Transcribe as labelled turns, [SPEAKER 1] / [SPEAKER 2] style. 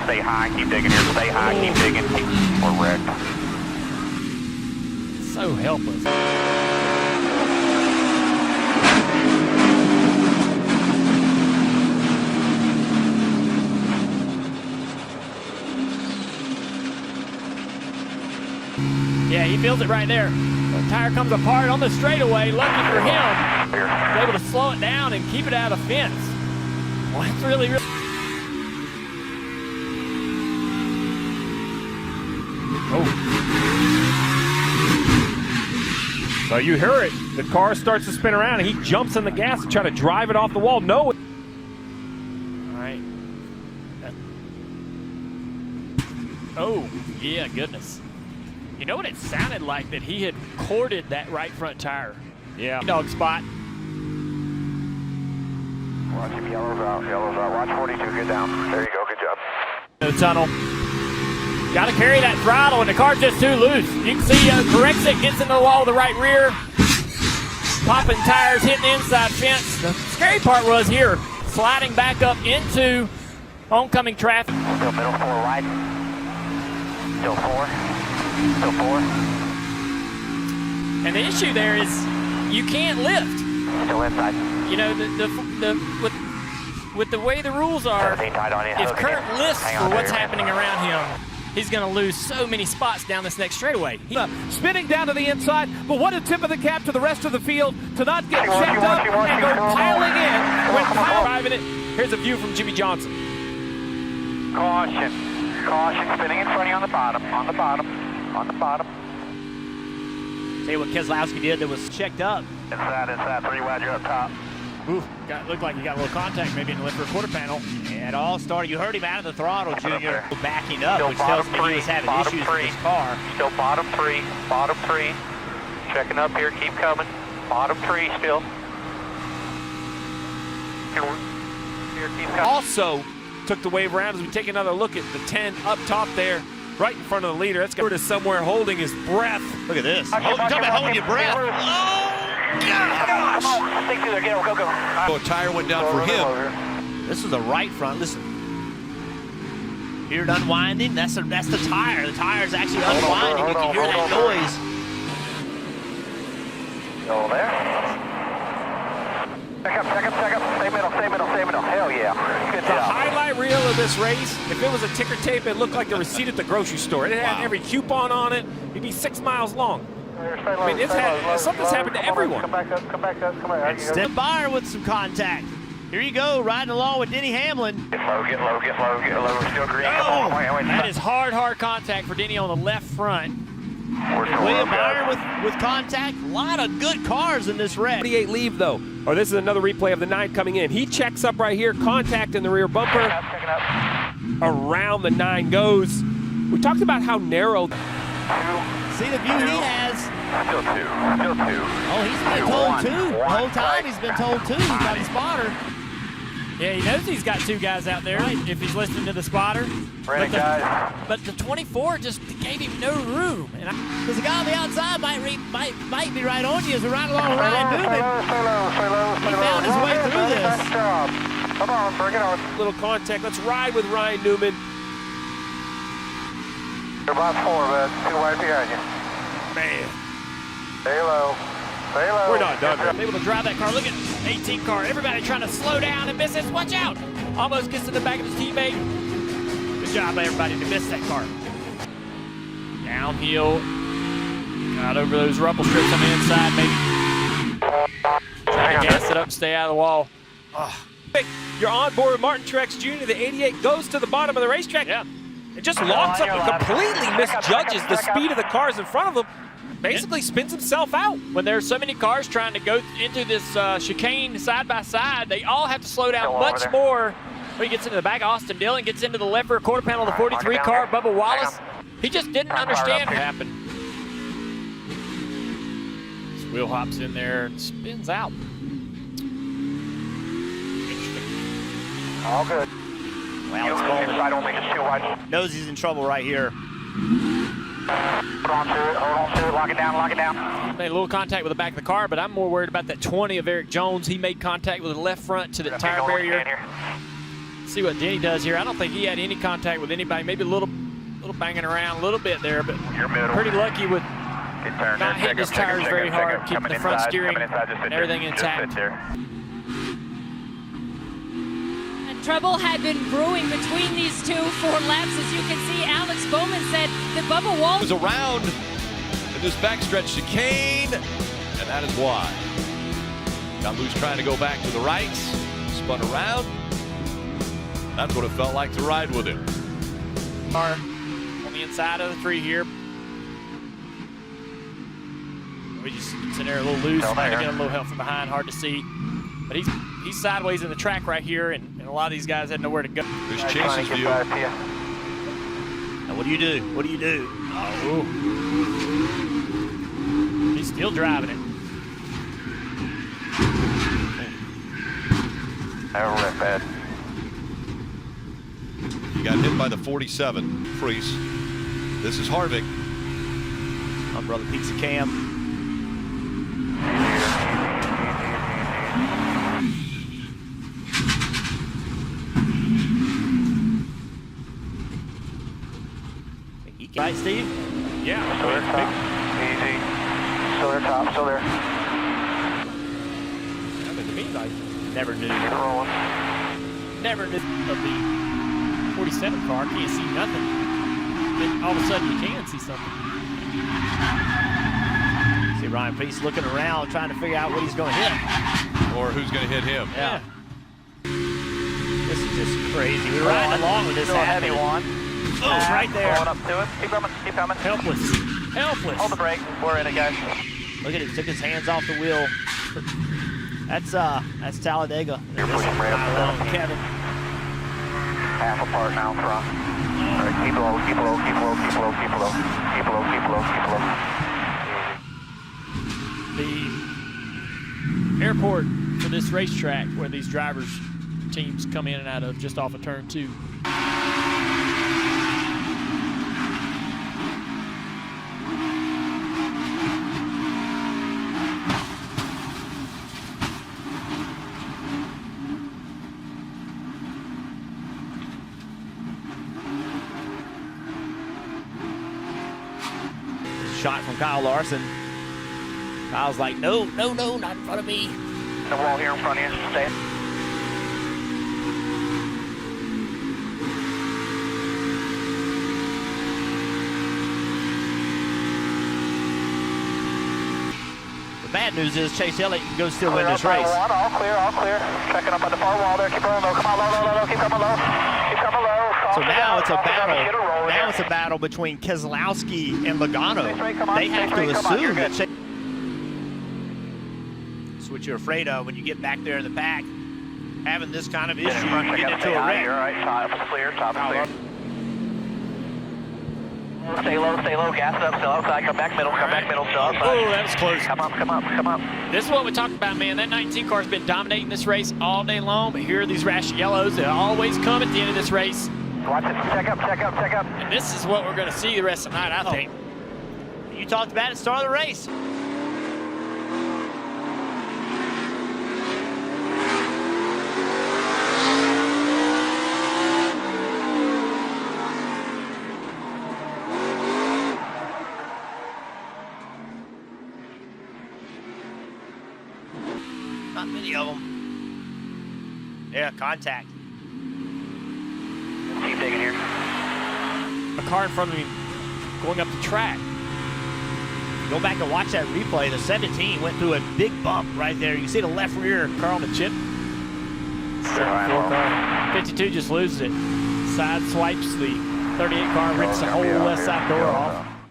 [SPEAKER 1] stay high, keep digging here, stay high, keep digging. We're wrecked.
[SPEAKER 2] So helpless. Yeah, he feels it right there. The tire comes apart on the straightaway. Lucky for him, he's able to slow it down and keep it out of the fence. Well, that's really. Oh. So you hear it. The car starts to spin around, and he jumps in the gas to try to drive it off the wall. No. All right. Oh, yeah, goodness. You know what it sounded like? That he had corded that right front tire. Yeah. Dog spot.
[SPEAKER 1] Watch him, yellows out, yellows out. Watch 42, get down. There you go, good job.
[SPEAKER 2] The tunnel. Got to carry that throttle, and the car's just too loose. You can see corrects it, gets into the wall with the right rear. Popping tires, hitting the inside fence. The scary part was here, sliding back up into oncoming traffic.
[SPEAKER 1] Still middle 4 right. Still 4. Still 4.
[SPEAKER 2] And the issue there is you can't lift.
[SPEAKER 1] Still inside.
[SPEAKER 2] You know, with the way the rules are, if Kurt lifts for what's happening around him, he's going to lose so many spots down this next straightaway.
[SPEAKER 3] Spinning down to the inside, but what a tip of the cap to the rest of the field to not get checked up and go piling in with
[SPEAKER 2] driving it. Here's a view from Jimmy Johnson.
[SPEAKER 1] Caution. Caution, spinning in front of you on the bottom. On the bottom. On the bottom.
[SPEAKER 2] See what Keselowski did that was checked up.
[SPEAKER 1] Inside, 3 wide, you're up top.
[SPEAKER 2] Ooh, looked like he got a little contact maybe in the left rear quarter panel.
[SPEAKER 4] Yeah, it all started. You heard him out of the throttle, Junior, backing up,
[SPEAKER 1] Still
[SPEAKER 4] which tells me he was having issues with his car.
[SPEAKER 1] Still bottom 3, bottom 3. Checking up here, keep coming. Bottom 3 still. Here, keep coming.
[SPEAKER 3] Also took the wave around as we take another look at the 10 up top there, right in front of the leader. That's got to somewhere holding his breath.
[SPEAKER 4] Look at this. Talk about holding your breath. Oh, gosh!
[SPEAKER 1] Come on, stay through there, go.
[SPEAKER 5] A tire went down for him.
[SPEAKER 4] This is a right front. Listen. Hear it unwinding? That's the tire. The tire's actually unwinding. You can hear that noise.
[SPEAKER 1] Go there. Check up. Stay middle. Hell yeah. Good
[SPEAKER 3] The
[SPEAKER 1] job.
[SPEAKER 3] highlight reel of this race, if it was a ticker tape, it looked like the receipt at the grocery store. It had every coupon on it. It'd be 6 miles long. I mean, something's happened to everyone.
[SPEAKER 1] Come back up.
[SPEAKER 4] Step Byron with some contact. Here you go, riding along with Denny Hamlin.
[SPEAKER 1] Get low. Still green.
[SPEAKER 4] Oh,
[SPEAKER 2] That is hard contact for Denny on the left front.
[SPEAKER 4] William Byron with contact. A lot of good cars in this wreck.
[SPEAKER 3] 28 leave though. Or this is another replay of the 9 coming in. He checks up right here, contact in the rear bumper.
[SPEAKER 1] Checking up.
[SPEAKER 3] Around the 9 goes. We talked about how narrow.
[SPEAKER 1] 2.
[SPEAKER 4] See the view he has.
[SPEAKER 1] Still 2.
[SPEAKER 4] Oh, he's been told 2. The whole time he's been told 2. He's got a spotter.
[SPEAKER 2] Yeah, he knows he's got 2 guys out there if he's listening to the spotter.
[SPEAKER 1] Ready, guys.
[SPEAKER 2] But the 24 just gave him no room.
[SPEAKER 4] Because the guy on the outside might be right on you as we ride along with Ryan Newman. He found his way through this.
[SPEAKER 1] Nice job. Come on, bring it on.
[SPEAKER 3] Little contact. Let's ride with Ryan Newman.
[SPEAKER 1] You're about 4, bud. 2 wide behind you.
[SPEAKER 3] Man,
[SPEAKER 1] Stay low.
[SPEAKER 3] we're not done.
[SPEAKER 2] Able to drive that car. Look at 18 car. Everybody trying to slow down and miss it. Watch out. Almost gets to the back of his teammate. Good job by everybody to miss that car. Downhill. Got over those rumble strips on the inside, maybe. Trying to gas it up and stay out of the wall.
[SPEAKER 3] You're on board with Martin Truex Jr. The 88 goes to the bottom of the racetrack.
[SPEAKER 2] Yeah.
[SPEAKER 3] It just locks up and completely misjudges the speed of the cars in front of him. Basically spins himself out.
[SPEAKER 2] When there's so many cars trying to go into this chicane side by side, they all have to slow down much more. When he gets into the back, Austin Dillon gets into the left rear quarter panel of the 43 car, Bubba Wallace. He just didn't understand what happened. This wheel hops in there and spins out. Interesting.
[SPEAKER 1] All good.
[SPEAKER 4] Well, it's going.
[SPEAKER 1] Right only, just 2 wide.
[SPEAKER 4] Knows he's in trouble right here.
[SPEAKER 1] Hold on to it, lock it down.
[SPEAKER 2] Made a little contact with the back of the car, but I'm more worried about that 20 of Eric Jones. He made contact with the left front to the tire barrier. see what Denny does here. I don't think he had any contact with anybody. Maybe a little banging around a little bit there, but pretty lucky with not hitting his tires very hard, keeping the front steering and everything intact.
[SPEAKER 6] Trouble had been brewing between these two for laps. As you can see, Alex Bowman said that Bubba Wallace
[SPEAKER 5] was around in this backstretch chicane, and that is why. Gambu's trying to go back to the right, spun around. That's what it felt like to ride with him.
[SPEAKER 2] On the inside of the tree here. We just sitting there a little loose, trying to get a little help from behind, hard to see. But he's sideways in the track right here, and a lot of these guys had nowhere to go.
[SPEAKER 5] There's Chase's view.
[SPEAKER 4] Now what do you do? What do you do?
[SPEAKER 2] Oh. He's still driving it.
[SPEAKER 5] He got hit by the 47, Freeze. This is Harvick.
[SPEAKER 4] My brother Pizza Cam. Right, Steve?
[SPEAKER 2] Yeah.
[SPEAKER 1] Still there, top. Easy. Still there, top. Still there.
[SPEAKER 2] Never knew.
[SPEAKER 1] Keep it rolling.
[SPEAKER 2] Never knew of the 47 car. Can't see nothing. Then all of a sudden you can see something.
[SPEAKER 4] See Ryan Preece looking around, trying to figure out what he's going to hit.
[SPEAKER 5] Or who's going to hit him.
[SPEAKER 2] Yeah.
[SPEAKER 4] This is just crazy. We're riding along with this
[SPEAKER 1] heavy one.
[SPEAKER 4] Oh, right there.
[SPEAKER 1] Going up to it. Keep coming. Keep coming.
[SPEAKER 2] Helpless. Helpless.
[SPEAKER 1] Hold the brake. We're in it, guys.
[SPEAKER 4] Look at it. Took his hands off the wheel. That's Talladega.
[SPEAKER 1] You're pushing ramp.
[SPEAKER 4] Kevin.
[SPEAKER 1] Half apart now in front. All right, keep low. Keep low. Keep low. Keep low. Keep low. Keep low. Keep low. Keep low.
[SPEAKER 2] The airport for this racetrack where these drivers teams come in and out of, just off of turn 2.
[SPEAKER 4] Shot from Kyle Larson. Kyle's like, no, not in front of me.
[SPEAKER 1] The wall here in front of you. Stay.
[SPEAKER 4] The bad news is Chase Elliott can go still win this race.
[SPEAKER 1] All clear, all clear. Checking up at the far wall there. Keep rolling low. Come on, low. Keep coming low. Keep coming low.
[SPEAKER 4] So now it's a battle. Now it's a battle between Keselowski and Logano. They have to assume that Chase. That's what you're afraid of when you get back there in the pack. Having this kind of issue, you get into a wreck.
[SPEAKER 1] All right, top is clear, top is clear. Stay low, gas up, still outside, come back middle, still outside.
[SPEAKER 2] Oh, that was close.
[SPEAKER 1] Come up.
[SPEAKER 2] This is what we talked about, man. That 19 car's been dominating this race all day long, but here are these rash yellows that always come at the end of this race.
[SPEAKER 1] Watch it, check up.
[SPEAKER 2] And this is what we're going to see the rest of the night, I think.
[SPEAKER 4] You talked about it at the start of the race. Not many of them. Yeah, contact.
[SPEAKER 1] Keep digging here.
[SPEAKER 2] A car in front of me going up the track.
[SPEAKER 4] Go back and watch that replay. The 17 went through a big bump right there. You see the left rear car on the chip.
[SPEAKER 2] 74 car. 52 just loses it. Side swipes the 38 car, rips the whole left side door off.